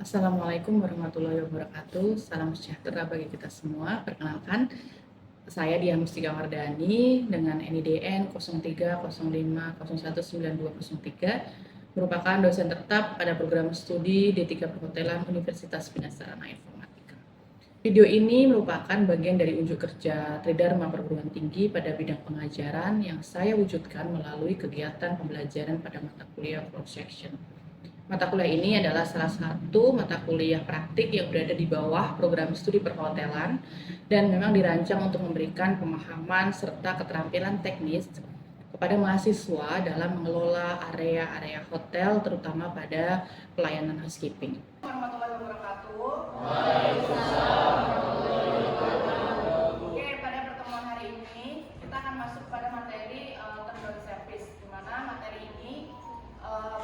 Assalamualaikum warahmatullahi wabarakatuh. Salam sejahtera bagi kita semua. Perkenalkan, saya Dian Mustika Wardani dengan NIDN 0305019203, merupakan dosen tetap pada program studi D3 Perhotelan Universitas Bina Sarana Informatika. Video ini merupakan bagian dari unjuk kerja Tridharma Perguruan Tinggi pada bidang pengajaran yang saya wujudkan melalui kegiatan pembelajaran pada mata kuliah Cross Section. Mata kuliah ini adalah salah satu mata kuliah praktik yang berada di bawah program studi perhotelan dan memang dirancang untuk memberikan pemahaman serta keterampilan teknis kepada mahasiswa dalam mengelola area-area hotel, terutama pada pelayanan housekeeping. Warahmatullahi wabarakatuh. Oke, pada pertemuan hari ini kita akan masuk pada materi term service, di mana materi ini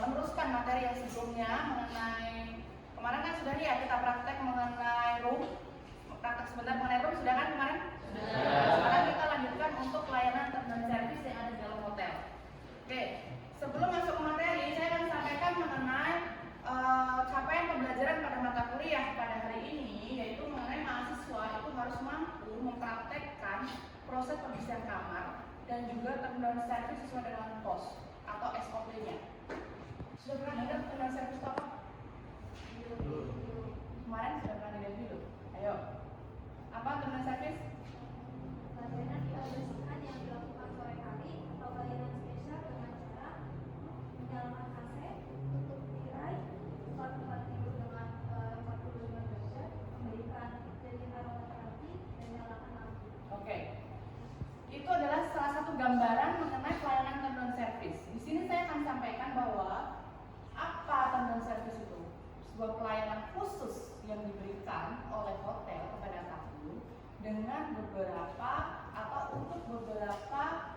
meneruskan materi yang sebelumnya mengenai kemarin kan sudah ya kita praktek mengenai room, praktek sebentar mengenai room sudah kan kemarin? Sudah. Sekarang kita lanjutkan untuk pelayanan term service yang ada di dalam hotel. Oke, sebelum masuk ke materi saya akan sampaikan mengenai capaian pembelajaran pada mata kuliah pada hari ini, yaitu mengenai mahasiswa itu harus mampu mempraktekkan proses pembersihan kamar dan juga term service sesuai dengan POS atau SOP-nya. Sudah pernah dengar term service apa? Kemarin sudah pernah dengar dulu. Ayo. Apa term service? Pelayanan kebersihan yang dilakukan sore hari atau pelayanan spesial dengan cara menyalakan AC, tutup tirai, buka tempat tidur dengan 45 derajat, memberikan jadi aromaterapi dan menyalakan lampu. Oke. Itu adalah salah satu gambaran mengenai pelayanan term service. Di sini saya akan sampaikan bahwa apa term service itu? Sebuah pelayanan khusus yang diberikan oleh hotel kepada tamu dengan beberapa atau untuk beberapa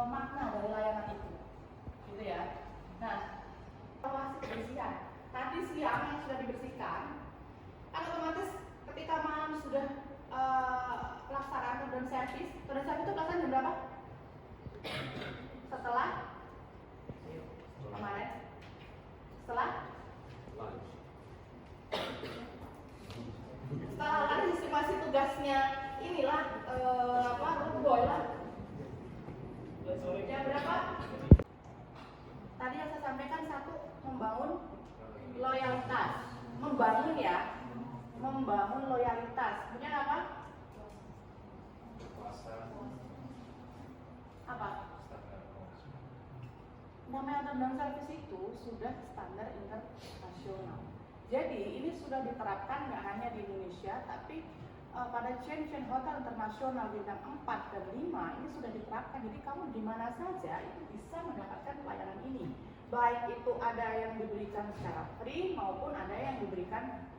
makna dari layanan itu, gitu ya. Nah, evaluasi kebersihan. Tadi siang yang sudah dibersihkan, kan otomatis ketika malam sudah pelaksanaan term service itu pelaksanaan jam berapa? Setelah kemarin? Setelah kan estimasi tugasnya inilah boy lah. Jam berapa? Tadi yang saya sampaikan satu, membangun loyalitas. Membangun ya, membangun loyalitas. Kemudian apa? Apa? Namanya term service itu sudah standar internasional. Jadi ini sudah diterapkan nggak hanya di Indonesia, tapi pada chain-chain hotel internasional bintang 4 dan 5 ini sudah diterapkan. Jadi kamu di mana saja itu bisa mendapatkan pelayanan ini. Baik itu ada yang diberikan secara free maupun ada yang diberikan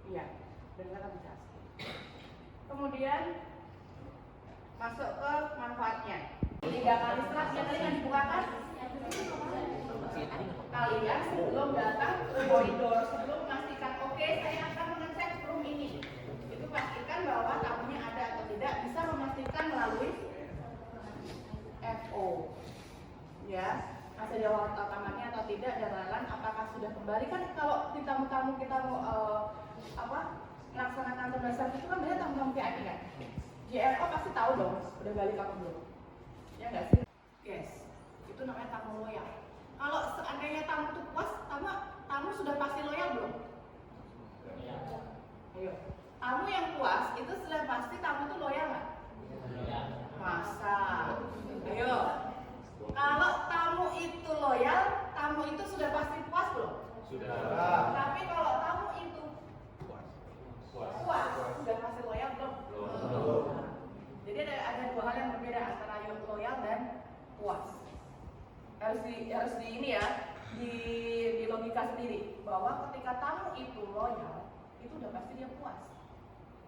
dengan administrasi. Kemudian masuk ke manfaatnya. 3 kali setelah yang tadi yang dibukakan. Kalian sebelum datang ke koridor, sebelum memastikan oke, saya akan mengecek room ini, itu pastikan bahwa tamunya ada atau tidak, bisa memastikan melalui FO, ya, masih ada waktu kamarnya atau tidak, dan lain-lain. Apakah sudah kembali? Kan kalau di tamu-tamu kita mau melaksanakan term service itu kan biasanya tamu-tamu VIP kan, JRO pasti tahu dong udah balik apa belum, ya nggak sih? Yes, itu namanya tamu loyal. Kalau seandainya tamu itu puas, tamu sudah pasti loyal belum? Ayo, tamu yang puas itu sudah pasti tamu itu loyal nggak? Masa? Ayo, kalau tamu itu loyal, tamu itu sudah pasti puas belum? Sudah. Tapi kalau tamu itu puas, sudah pasti loyal belum? Belum. Jadi ada 2 hal yang berbeda antara loyal dan puas. Harus di ini ya, di logika sendiri bahwa ketika tamu itu loyal, itu udah pasti dia puas.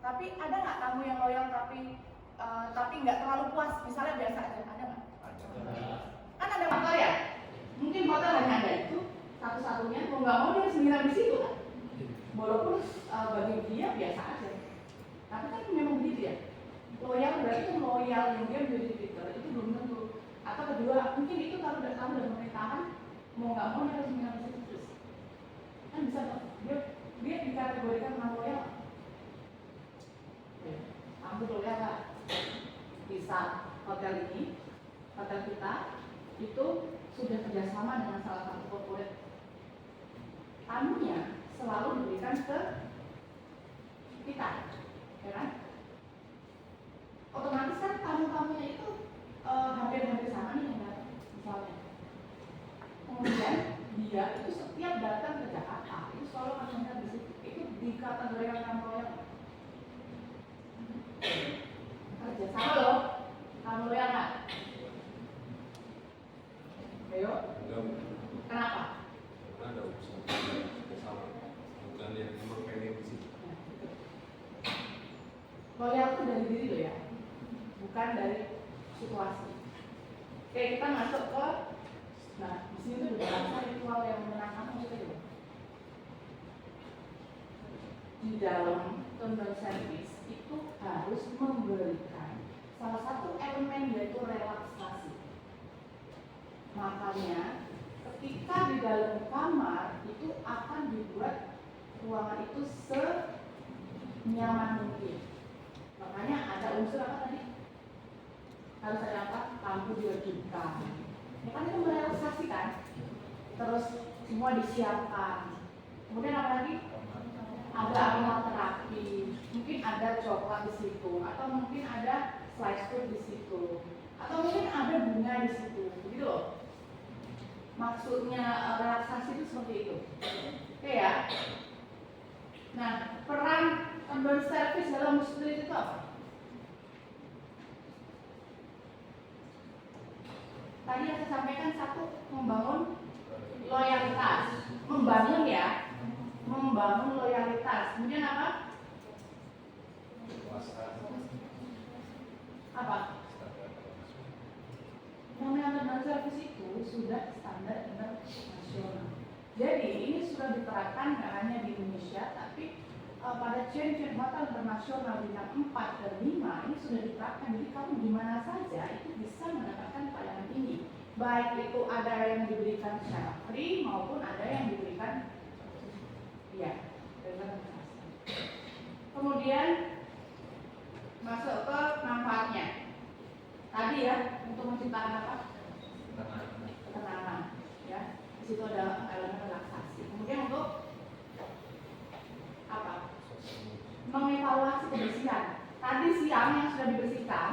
Tapi ada nggak tamu yang loyal tapi nggak terlalu puas, misalnya biasa aja, ada nggak? Kan ada hotel ya, mungkin hotel hanya ada itu satu-satunya, mau nggak mau dia harus nginap di situ kan, walaupun bagi dia biasa aja. Tapi kan memang begitu ya, loyal berarti loyal yang dia menjadi fitur itu belum tentu. Atau kedua, mungkin itu kalau udah tahu dan mulai tahan, mau nggak mau dia harus menginap di situ terus. Kan bisa kerjasama dengan salah satu corporate, tamunya selalu diberikan ke kita, ya kan? Otomatis kan tamu-tamunya itu hampir-hampir sama nih yang datang, misalnya. Kemudian dia itu setiap datang ke Jakarta itu selalu akan mengingat di situ. Itu dikategorikan tamu loyal. Kerjasama loh, tamu loyal nggak? Ayo. Kenapa? Karena ada urusan bersama, bukan yang emang pengen di situ. Loyal itu dari diri loh ya, bukan dari situasi. Oke, kita masuk ke, nah di sini tuh berasa ritual yang menyenangkan maksudnya loh. Di dalam tender service itu harus memberikan salah satu elemen yaitu relaksasi. Makanya ketika di dalam kamar itu akan dibuat ruangan itu senyaman mungkin. Makanya ada unsur apa tadi? Harus ada apa? Lampu diredupkan. Ya kan itu merelaksasi kan? Terus semua disiapkan. Kemudian apa lagi? Ada aromaterapi. Mungkin ada coklat di situ, atau mungkin ada slice fruit di situ, atau mungkin ada bunga di situ. Begitu loh. Maksudnya relaksasi itu seperti itu. Oke ya. Nah, peran tender service dalam muslim itu apa? Tadi yang saya sampaikan satu, membangun loyalitas. Membangun ya, membangun loyalitas. Kemudian apa? Apa? Namanya tender service itu sudah standar internasional. Jadi ini sudah diterapkan tidak hanya di Indonesia, tapi pada chain hotel internasional bintang 4 dan 5 ini sudah diterapkan. Jadi kamu di mana saja itu bisa mendapatkan pelayanan ini. Baik itu ada yang diberikan secara free maupun ada yang diberikan ya dengan transaksi. Kemudian masuk ke manfaatnya. Tadi ya untuk menciptakan apa? Ketenangan. Ya, di situ ada elemen relaksasi. Kemudian untuk apa? Mengevaluasi kebersihan. Tadi siang yang sudah dibersihkan,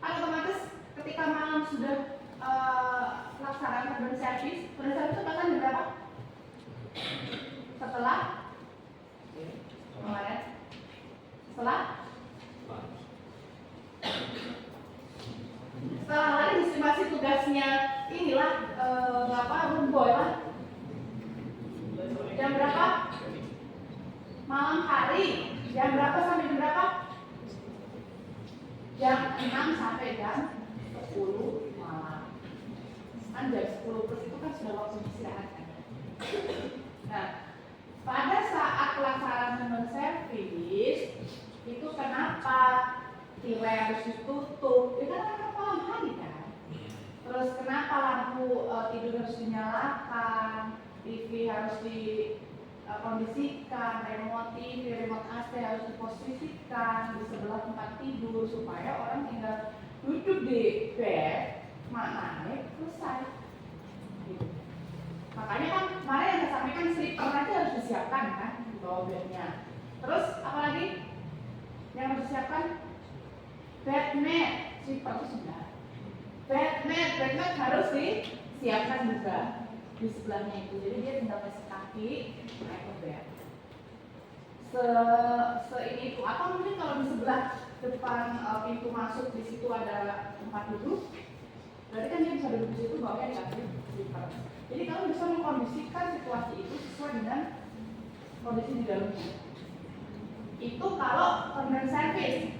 kan otomatis ketika malam sudah laksanakan service itu bahkan di berapa? Setelah kemarin, setelah hari estimasi tugasnya inilah rumboy lah. Jam berapa? Malam hari. Jam berapa sampai jam berapa? Jam 6 sampai jam 10 malam. Kan jam 10 plus itu kan sudah waktu istirahat kan. Nah, pada saat pelaksanaan service itu kenapa tirai harus ditutup? Itu kan malam hari kan. Terus kenapa lampu tidur harus dinyalakan, TV harus dikondisikan, remote TV, remote AC harus diposisikan di sebelah tempat tidur supaya orang tinggal duduk di bed, naik selesai. Gitu. Makanya kan kemarin yang saya sampaikan sleeper nanti harus disiapkan kan di bawah bednya. Terus apalagi yang harus disiapkan? Bed mat, sleeper itu sudah. Bed mat harus disiapkan juga di sebelahnya itu. Jadi dia tinggal kasih kaki naik ke bed. Ini itu atau mungkin kalau di sebelah depan pintu masuk di situ ada tempat duduk, berarti kan dia bisa duduk di situ bawahnya dikasih sleeper. Jadi kamu bisa mengkondisikan situasi itu sesuai dengan kondisi di dalamnya. Itu kalau tender service,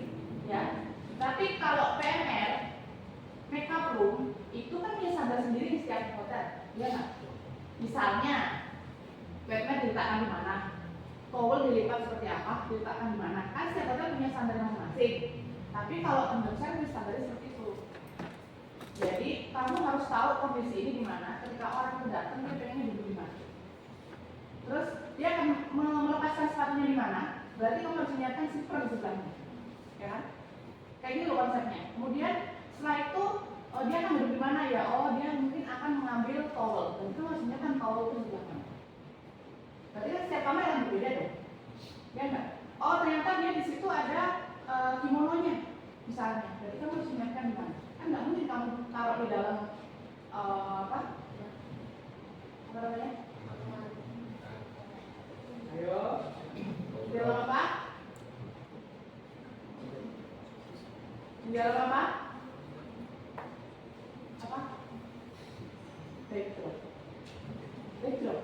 ya. Tapi kalau PMR, makeup room, itu kan dia sadar sendiri di setiap hotel, ya nggak? Misalnya, bednya diletakkan di mana, towel dilipat seperti apa, diletakkan di mana. Kan setiap hotel punya standar masing-masing. Tapi kalau tender service standarnya seperti itu. Jadi kamu harus tahu kondisi ini di mana. Ketika orang itu datang, dia pengennya duduk di mana. Terus dia akan melepaskan sepatunya di mana. Berarti kamu harus menyiapkan slipper di sebelahnya, ya kan? Kayak gitu loh konsepnya. Kemudian setelah itu, dia akan duduk di mana ya? Oh, dia mungkin akan akan mengambil towel, dan itu maksudnya kan towel itu di belakang. Berarti kan setiap kamar yang berbeda dong, ya enggak? Oh ternyata dia di situ ada kimononya, misalnya. Berarti kamu harus menyiapkan di mana? Kan nggak mungkin kamu taruh di dalam apa namanya? Ayo, di dalam apa? Di dalam apa? Apa? Backdrop. Backdrop.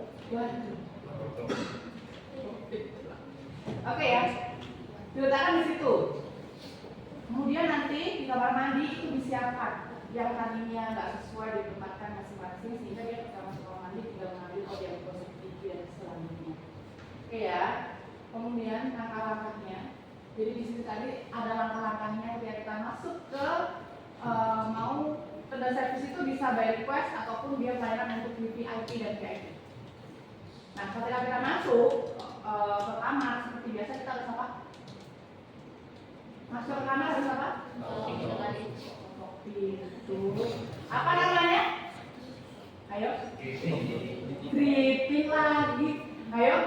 Oke ya, diletakkan di situ. Kemudian nanti di kamar mandi itu disiapkan yang tadinya nggak sesuai ditempatkan masing-masing sehingga dia ketika masuk kamar mandi tinggal mengambil yang positif dan selanjutnya. Oke ya. Kemudian langkah-langkahnya. Jadi di sini tadi ada langkah-langkahnya ketika kita masuk ke mau tenda servis itu bisa by request ataupun dia pelayanan untuk VIP dan VIP. Nah, ketika kita masuk ke kamar seperti biasa kita harus apa? Masuk ke kamar harus apa? Pintu. Apa namanya? Ayo. Greeting lagi. Ayo.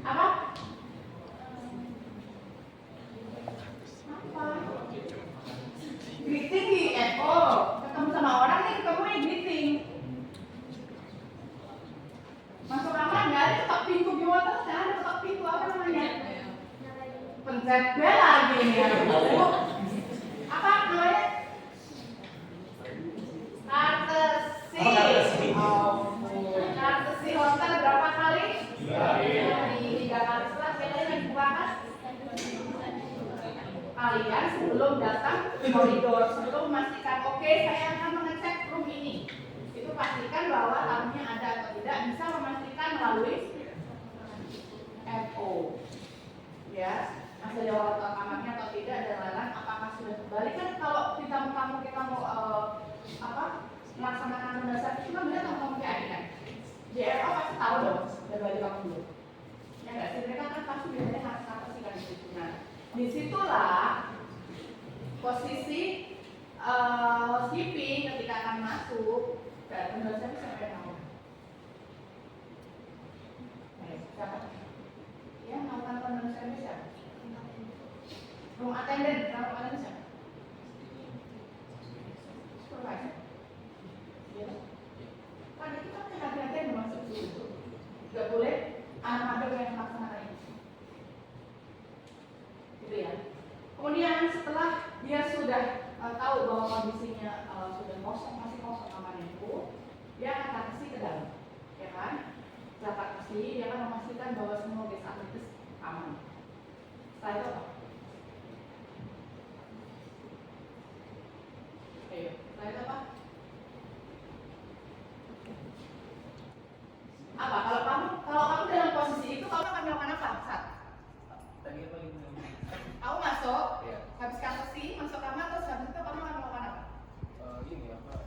Apa? Greeting di NO. Ketemu sama orang nih, ketemu nih greeting. Masuk kamar nggak ada ketok pintu gimana? Saya ada ketok pintu apa namanya? Pencet bel lagi nih ya. Apa namanya? Kartesi. Kartesi hotel berapa kali? 3 kali. Setelah belnya dibuka kalian sebelum datang koridor, sebelum memastikan oke, saya akan mengecek room ini. Itu pastikan bahwa tamunya ada atau tidak, bisa memastikan melalui FO. Ya, masih ada waktu kamarnya atau tidak dan lain-lain, apakah sudah kembali kan kalau di tamu-tamu kita mau melaksanakan mendasar itu kan benar tamu-tamu kayak kan. JRO pasti tahu dong dari balik kamu dulu. Ya nggak sih, mereka kan pasti biasanya harus apa sih kan di situ. Nah, disitulah posisi housekeeping ketika akan masuk dan mendasar siapa yang mau? Siapa? Ya, melakukan mendasar siapa? Room attendant, room attendant siapa? Supervisor. Ya. Kan itu kan hati-hati yang masuk di situ. Gak boleh anak-anak yang melaksanakan ini. Gitu ya. Kemudian setelah dia sudah tahu bahwa kondisinya sudah kosong, masih kosong kamarnya itu, dia akan taksi ke dalam, ya kan? Setelah taksi, dia akan memastikan bahwa semua guest aktivitas aman. Setelah itu apa? Ayo, setelah itu apa? Apa? Kalau kamu dalam posisi itu, kamu akan melakukan apa? Saat Tadi apa itu? kamu masuk, Iya. habis taksi, masuk kamar, terus habis itu kamu akan melakukan apa? Ini apa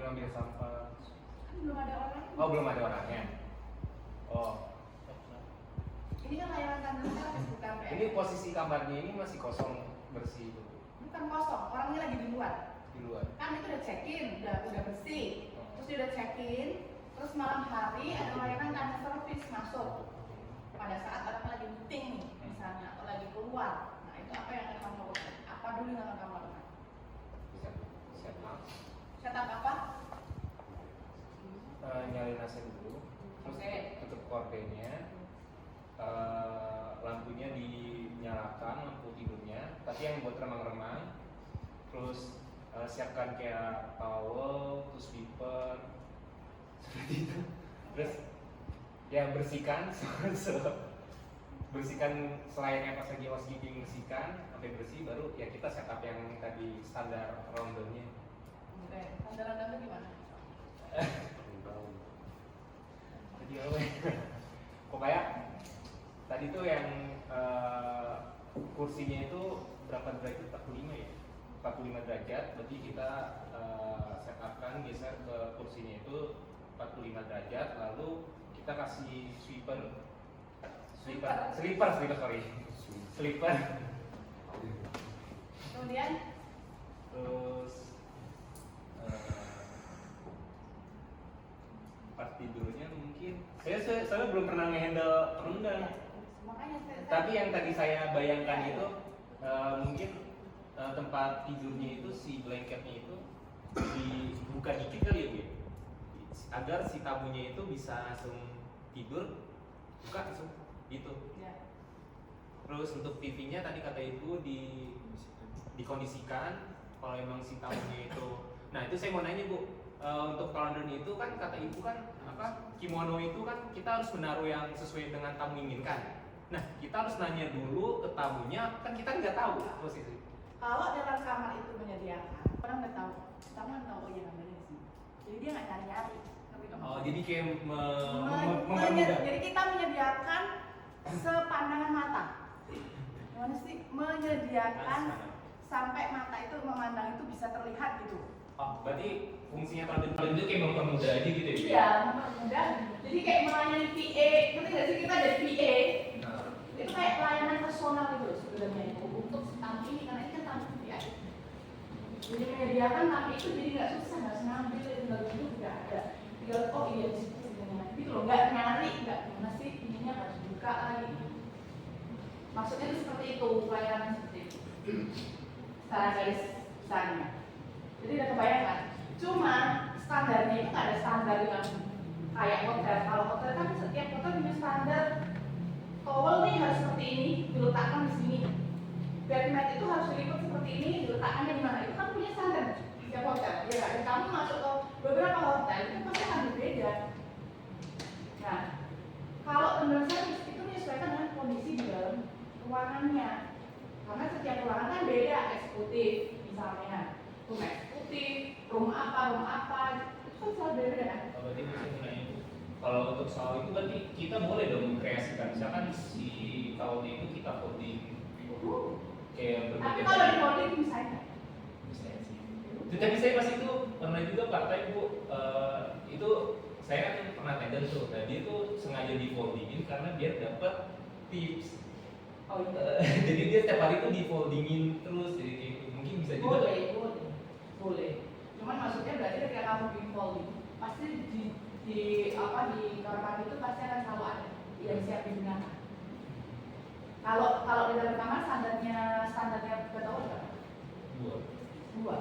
ambil sampah. Kan belum ada orang. Oh, belum ada orangnya. Oh, Ini kan layanan tanda servis bukan ya? ini posisi kamarnya ini masih kosong, bersih itu Bukan kosong, orangnya lagi di luar. di luar. Kan itu udah check-in, udah bersih. Terus dia udah check-in, terus malam hari ada layanan tanda servis masuk. Pada saat orang lagi meeting nih, misalnya, atau lagi keluar. Nah, itu apa yang akan kamu lakukan? Apa dulu yang akan kamu lakukan? Setup. Setup apa? Nyalain AC dulu, terus Oke. tutup kordennya, lampunya dinyalakan, lampu tidurnya, tapi yang buat remang-remang, terus siapkan kayak towel, terus sweeper, seperti itu, terus ya bersihkan, bersihkan selain yang pas lagi housekeeping bersihkan sampai bersih, baru ya kita setup yang tadi standar rondonya. Oke, tanda-tanda itu gimana? Jadi apa ya? Pokoknya tadi tuh yang kursinya itu berapa derajat? 45 ya? 45 derajat, berarti kita setupkan geser ke kursinya itu 45 derajat, lalu kita kasih slipper Kemudian terus Saya belum pernah ngehandle rendang. Makanya saya Tapi yang tadi saya bayangkan itu mungkin tempat tidurnya itu si blanketnya itu dibuka dikit kali ya Bu ya? Agar si tamunya itu bisa langsung tidur, buka langsung gitu. ya. Terus untuk TV-nya tadi kata Ibu dikondisikan kalau emang si tamunya itu. Nah, itu saya mau nanya Bu, untuk kalendernya itu kan kata Ibu kan apa? Kimono itu kan kita harus menaruh yang sesuai dengan tamu inginkan. Nah, kita harus nanya dulu ke tamunya, kan kita nggak tahu posisi. Kalau dalam kamar itu menyediakan, orang nggak tahu, tamu nggak tahu yang namanya di sini. Jadi dia nggak nyari-nyari. Oh, jadi kayak mempermudah. Jadi kita menyediakan sepandangan mata. Gimana sih? Menyediakan sampai mata itu memandang itu bisa terlihat gitu. Oh, berarti fungsinya kalender itu kayak mempermudah aja gitu ya? Iya, mempermudah. Jadi kayak melayani PA, ngerti nggak sih kita ada PA? Nah, Itu kayak pelayanan personal itu sebenarnya itu untuk si tamu ini karena ini kan tamu PA. Jadi menyediakan tamu itu jadi nggak susah, nggak senambil, tinggal duduk udah ada. Tinggal oh iya di situ sebenarnya gitu loh, nggak nyari, nggak gimana sih ininya harus buka lagi. Maksudnya itu seperti itu, pelayanan seperti itu. Secara garis besarnya. Jadi udah kebayang. Cuma standarnya itu nggak ada standar yang kayak hotel. Kalau hotel kan setiap hotel punya standar. Towel nih harus seperti ini, diletakkan di sini. Bedmat itu harus dilipat seperti ini, diletakkannya di mana? Itu kan punya standar setiap hotel. Ya nggak? Dan kamu masuk ke beberapa hotel itu pasti akan berbeda. Nah, kalau menurut saya itu menyesuaikan dengan kondisi di dalam ruangannya. Karena setiap ruangan kan beda, eksekutif misalnya, room eksekutif, room apa, itu kan selalu beda kan? berarti saya mau nanya Bu, kalau untuk soal itu berarti kita boleh dong mengkreasikan, misalkan si tahunnya itu kita folding kayak Tapi berbagai kalau di holding misalnya, bisa sih. Tapi saya pas itu pernah juga part-time Bu, itu saya kan pernah tender tuh, nah dia tuh sengaja di foldingin karena biar dapat tips. oh iya. Jadi dia setiap hari tuh di foldingin terus, jadi kayak gitu. Mungkin bisa juga. Boleh. Cuman maksudnya berarti ketika kamu bikin folding, pasti di kamar mandi itu pasti akan selalu ada yang siap digunakan. Kalau di dalam kamar standarnya berapa berapa? Dua.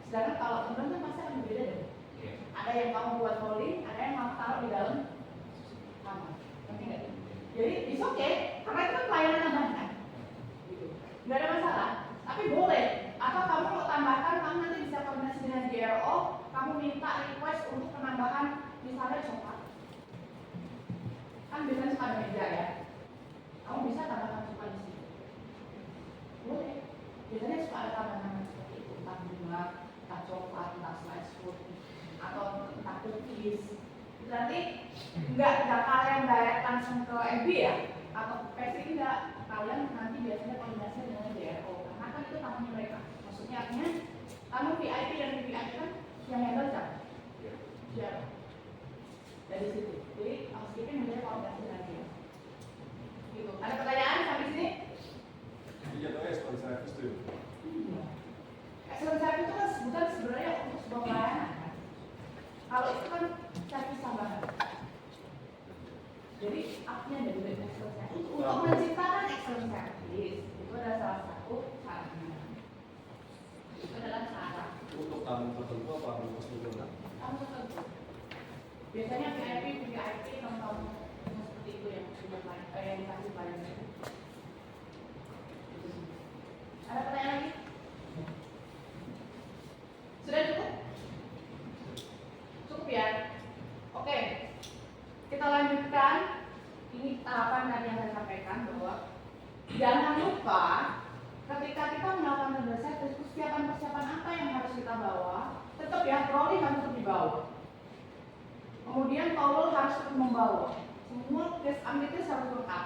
Sedangkan kalau teman kan pasti akan berbeda deh. Iya. Ada yang kamu buat folding, ada yang kamu taruh di dalam kamar. Ngerti nggak? Jadi it's okay, karena itu kan pelayanan tambahan kan? Gitu. Nggak ada masalah. Tapi boleh. Atau kamu mau tambahkan, kamu nanti bisa koordinasi dengan DRO, kamu minta request untuk penambahan misalnya coklat. Kan biasanya suka ada meja ya. Kamu bisa tambahkan coklat di sini. Boleh. Biasanya suka ada tambahan seperti itu, entah bunga, entah coklat, entah slice fruit, atau entah cookies. Berarti nggak kalian direct langsung ke MB ya? Atau PC enggak? Kalian nanti biasanya koordinasi dengan DRO, karena kan itu tamunya mereka. Maksudnya artinya tamu VIP dan VIP kan yang handle siapa? Ya. Dari situ. Jadi housekeeping menjadi koordinasi dengan dia. Gitu. Ada pertanyaan sampai sini? Jadi jatuhnya seperti service tuh. Excellent service itu kan sebutan sebenarnya untuk sebuah pelayanan kan? Kalau itu kan service tambahan. Jadi artinya dari excellent service untuk menciptakan excellent service itu adalah salah satu caranya. Itu adalah cara. Untuk tamu tertentu apa harus keseluruhan? Kamu tertentu. Biasanya VIP, tamu-tamu yang seperti itu yang sudah yang dikasih pelayanan. Ada pertanyaan lagi? Sudah cukup? Cukup ya? Oke. Kita lanjutkan. Ini tahapan tadi yang saya sampaikan bahwa jangan lupa ketika kita melakukan tender service, persiapan apa yang harus kita bawa. Tetap ya, trolley harus tetap dibawa. Kemudian towel harus tetap membawa. Semua case amenities harus lengkap.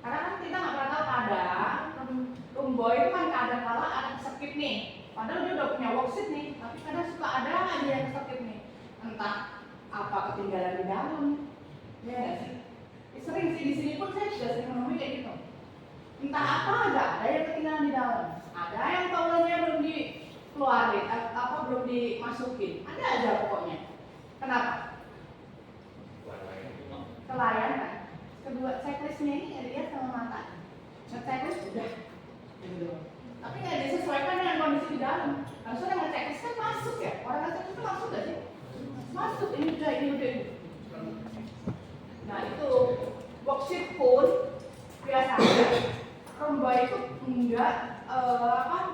Karena kan kita nggak pernah tahu kadang room boy itu kan kadang kala ada skip nih. Padahal dia udah punya worksheet nih, tapi kadang suka ada aja yang skip nih. Entah apa ketinggalan di dalam. Ya nggak sih? Sering sih di sini pun saya sudah sering menemui kayak gitu. Entah apa ada yang ketinggalan di dalam. Ada yang towelnya belum dikeluarin, belum dimasukin. Ada aja pokoknya. Kenapa? Kelayan kan? Kedua checklistnya ini dilihat sama mata. Checklist udah gitu. Tapi nggak disesuaikan dengan kondisi di dalam. Harusnya dengan checklist kan masuk ya. Orang checklist itu masuk nggak sih? Masuk, ini udah. Nah itu worksheet pun biasanya Romba itu enggak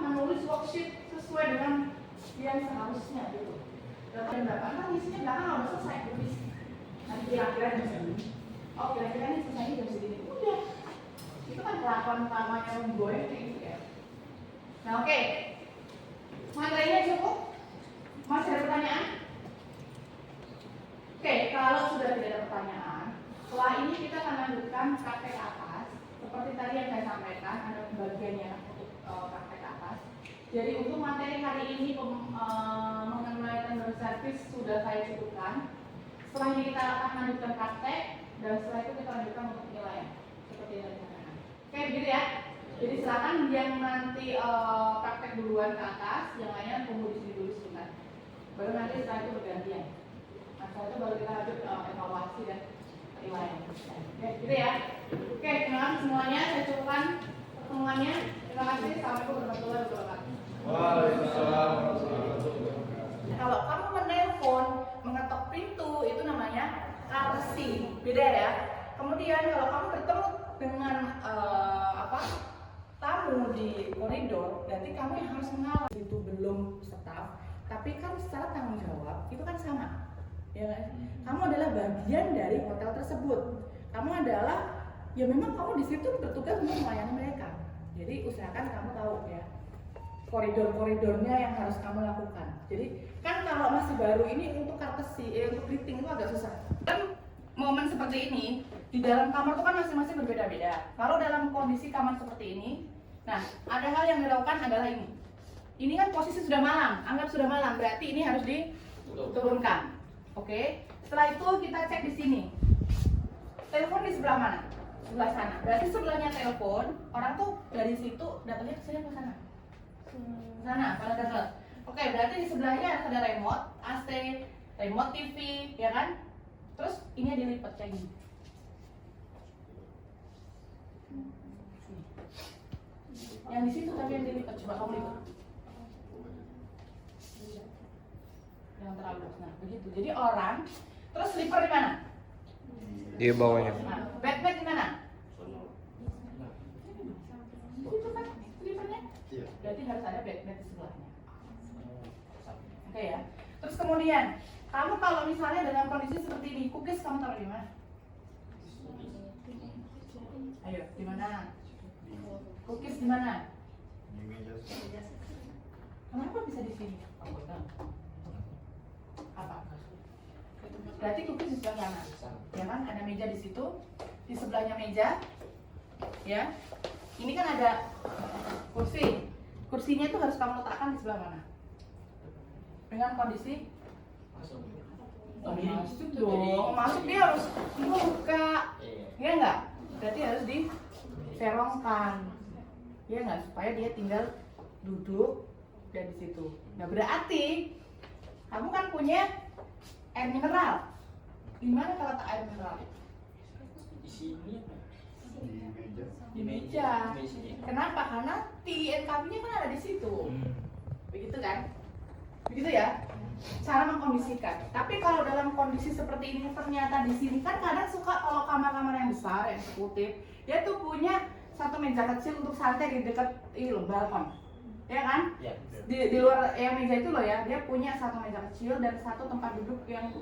menulis worksheet sesuai dengan yang seharusnya gitu. Dan berapa kan isinya belakang harus selesai habis. Nanti kira-kira jam segini. Oh kira-kira ini selesai jam segini. Udah. Itu kan kelakuan utamanya Romba kayak gitu ya. Nah oke. Materinya cukup? Masih ada pertanyaan? Oke, kalau sudah tidak ada pertanyaan, setelah ini kita akan lanjutkan praktek atas. Seperti tadi yang saya sampaikan, ada bagiannya untuk praktek atas. Jadi untuk materi hari ini mengenai tender service sudah saya cukupkan. Setelah ini kita akan lanjutkan praktek dan setelah itu kita lanjutkan untuk penilaian seperti yang disampaikan. Oke, begitu ya. Jadi silakan yang nanti praktek duluan ke atas, yang lainnya tunggu di sini dulu sebentar. Baru nanti setelah itu bergantian. Nah, setelah itu baru kita lanjut evaluasi dan penilaian. Oke, gitu ya. Oke, terima kasih semuanya. Saya cukupkan pertemuannya. Terima kasih. Assalamualaikum warahmatullahi wabarakatuh. Waalaikumsalam warahmatullahi wabarakatuh. Kalau kamu menelpon, mengetok pintu, itu namanya courtesy. Beda ya. Kemudian kalau kamu bertemu dengan tamu di koridor, berarti kamu yang harus mengalah. Itu belum staff, tapi kan secara tanggung jawab itu kan sama. Ya kan? Kamu adalah bagian dari hotel tersebut. Kamu adalah, ya memang kamu di situ bertugas untuk melayani mereka. Jadi usahakan kamu tahu ya koridor-koridornya yang harus kamu lakukan. Jadi kan kalau masih baru ini untuk courtesy, untuk greeting itu agak susah. Dan momen seperti ini di dalam kamar itu kan masing-masing berbeda-beda. Kalau dalam kondisi kamar seperti ini, nah ada hal yang dilakukan adalah ini. Ini kan posisi sudah malam, anggap sudah malam, berarti ini harus diturunkan. Oke, setelah itu kita cek di sini. Telepon di sebelah mana? Sebelah sana. Berarti sebelahnya telepon, orang tuh dari situ datangnya ke sini ke sana. Sana, pada telepon. Oke, berarti di sebelahnya ada remote, AC, remote TV, ya kan? Terus ini dilipat kayak gini. Yang di situ tapi yang dilipat, coba kamu lipat. Yang terlalu, nah begitu. Jadi orang, terus slipper di mana? Di bawahnya. Nah, bed di mana? Di situ kan, slippernya. Berarti harus ada bed di sebelahnya. Oke ya. Terus kemudian, kamu kalau misalnya dengan kondisi seperti ini, cookies kamu taruh di mana? Ayo, di mana? Cookies di mana? Di meja. Kenapa bisa di sini? Apa? Berarti cookies di sebelah kanan. Ya kan? Ada meja di situ. Di sebelahnya meja. Ya. Ini kan ada kursi. Kursinya itu harus kamu letakkan di sebelah mana? Dengan kondisi masuk dong. Masuk dia harus buka. Ya enggak? Berarti harus diserongkan. Ya enggak? Supaya dia tinggal duduk dan di situ. Nah, berarti kamu kan punya air mineral. Di mana kalau tak air mineral? Di meja. Kenapa? Karena TNKB-nya kan ada di situ. Begitu kan? Begitu ya? Cara mengkondisikan. Tapi kalau dalam kondisi seperti ini ternyata di sini kan kadang suka kalau kamar-kamar yang besar, yang eksekutif, dia tuh punya satu meja kecil untuk santai di dekat balkon. Ya kan? Ya, Di luar yang meja itu loh ya, dia punya satu meja kecil dan satu tempat duduk yang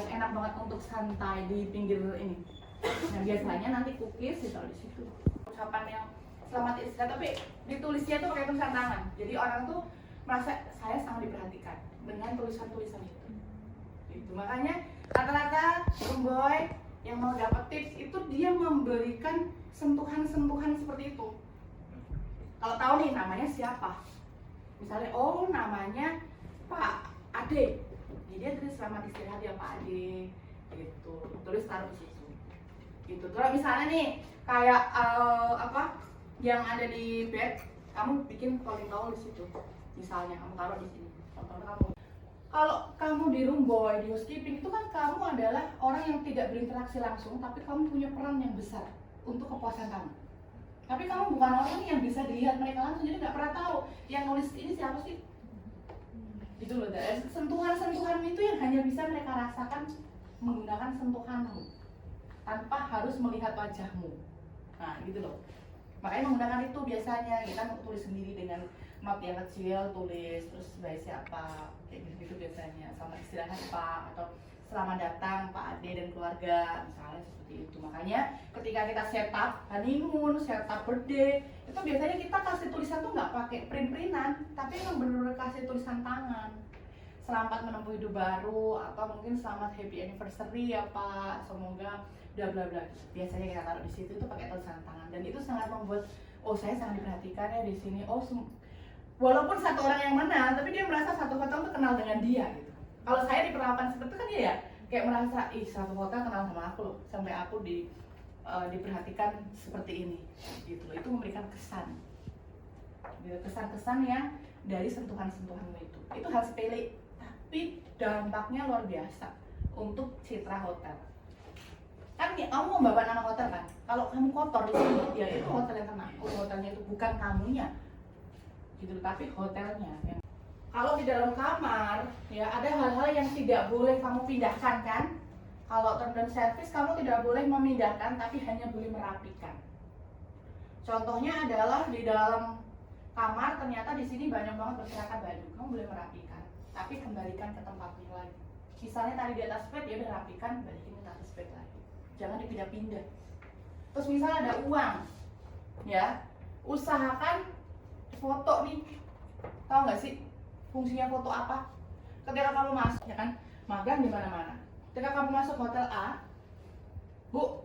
enak banget untuk santai di pinggir ini. Nah, biasanya nanti cookies ditaruh di situ. Ucapan yang selamat istirahat, tapi ditulisnya tuh pakai tulisan tangan. Jadi orang tuh merasa saya sangat diperhatikan dengan tulisan-tulisan itu. Itu makanya rata-rata boy yang mau dapat tips itu dia memberikan sentuhan-sentuhan seperti itu. Kalau tahu nih namanya siapa, misalnya oh namanya Pak Ade, jadi dia tulis selamat istirahat ya Pak Ade, gitu. Tulis taruh di situ. Gitu. Kalau misalnya nih kayak yang ada di bed, kamu bikin calling call di situ. Misalnya kamu taruh di sini. Contohnya kamu Kalau kamu di room boy, di housekeeping itu kan kamu adalah orang yang tidak berinteraksi langsung, tapi kamu punya peran yang besar untuk kepuasan kamu. Tapi kamu bukan orang yang bisa dilihat mereka langsung, jadi nggak pernah tahu yang nulis ini siapa sih. Itu loh, dan sentuhan-sentuhan itu yang hanya bisa mereka rasakan menggunakan sentuhanmu, tanpa harus melihat wajahmu. Nah, gitu loh. Makanya menggunakan itu biasanya kita tulis sendiri dengan map yang kecil, tulis terus by siapa, kayak gitu-gitu biasanya. Selamat istirahat Pak, atau selamat datang Pak Ade dan keluarga, misalnya seperti itu. Makanya ketika kita setup honeymoon, setup birthday, itu biasanya kita kasih tulisan tuh nggak pakai print-printan, tapi yang benar-benar kasih tulisan tangan. Selamat menempuh hidup baru, atau mungkin selamat happy anniversary ya Pak, semoga bla bla bla. Biasanya kita taruh di situ itu pakai tulisan tangan, dan itu sangat membuat saya sangat diperhatikan ya di sini. Walaupun satu orang yang menang, tapi dia merasa satu hotel tuh kenal dengan dia gitu. Kalau saya diperlakukan seperti itu kan dia ya kayak merasa satu hotel kenal sama aku loh, sampai aku diperhatikan seperti ini gitu loh. Itu memberikan kesan gitu, kesan-kesan yang dari sentuhan-sentuhanmu itu hal sepele tapi dampaknya luar biasa untuk citra hotel. Kan kamu mau bawa nama hotel kan, kalau kamu kotor di sini ya itu hotel yang kena. Hotelnya itu bukan kamunya gitu, tapi hotelnya. Kalau di dalam kamar ya ada hal-hal yang tidak boleh kamu pindahkan kan. Kalau term dan service kamu tidak boleh memindahkan, tapi hanya boleh merapikan. Contohnya adalah di dalam kamar ternyata di sini banyak banget berserakan baju, kamu boleh merapikan, tapi kembalikan ke tempatnya lagi. Misalnya tadi di atas bed ya udah rapikan, balikin ke atas bed lagi, jangan dipindah-pindah. Terus misalnya ada uang ya, usahakan foto nih, tahu nggak sih fungsinya foto apa? Ketika kamu masuk ya kan, magang di mana-mana. Ketika kamu masuk hotel A, Bu,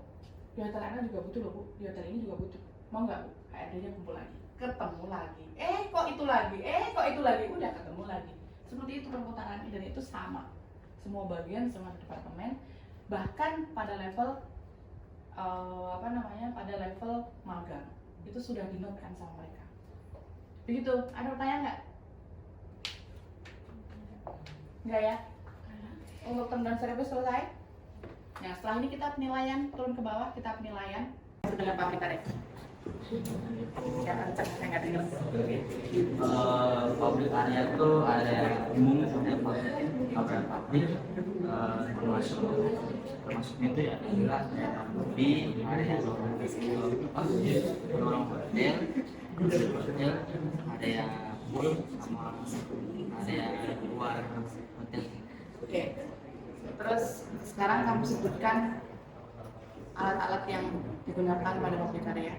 di hotel A juga butuh loh Bu, di hotel ini juga butuh. Mau nggak Bu? HRD-nya kumpul lagi, ketemu lagi. Kok itu lagi? Kok itu lagi? Udah ketemu lagi. Seperti itu perputaran, dan itu sama. Semua bagian, semua departemen, bahkan pada level pada level magang itu sudah dinotkan sama mereka. Begitu. Ada pertanyaan nggak? Nggak ya? Untuk term dan service selesai. Nah, setelah ini kita penilaian, turun ke bawah, kita penilaian dengan Pak Fikar ya. Saya nggak dengar. Public area itu ada yang umum, ada yang publik, termasuk itu ya jelas ya. Tapi ada yang orang hotel, ada yang sama ada yang luar hotel. Oke. Terus sekarang kamu sebutkan alat-alat yang digunakan pada public area.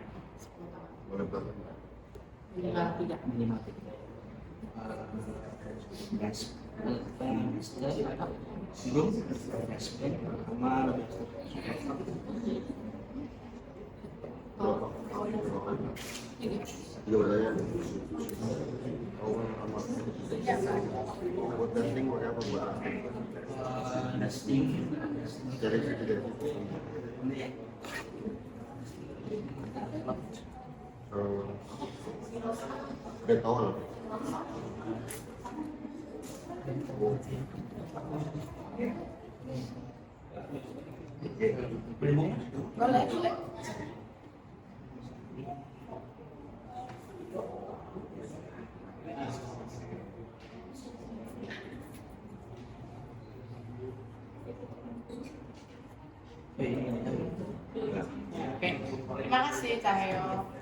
10 tahun. Minimal 3. Minimal 3. Gas, hidung, kamar. Dusting. Betul. Boleh. Oke, terima kasih Cahyo.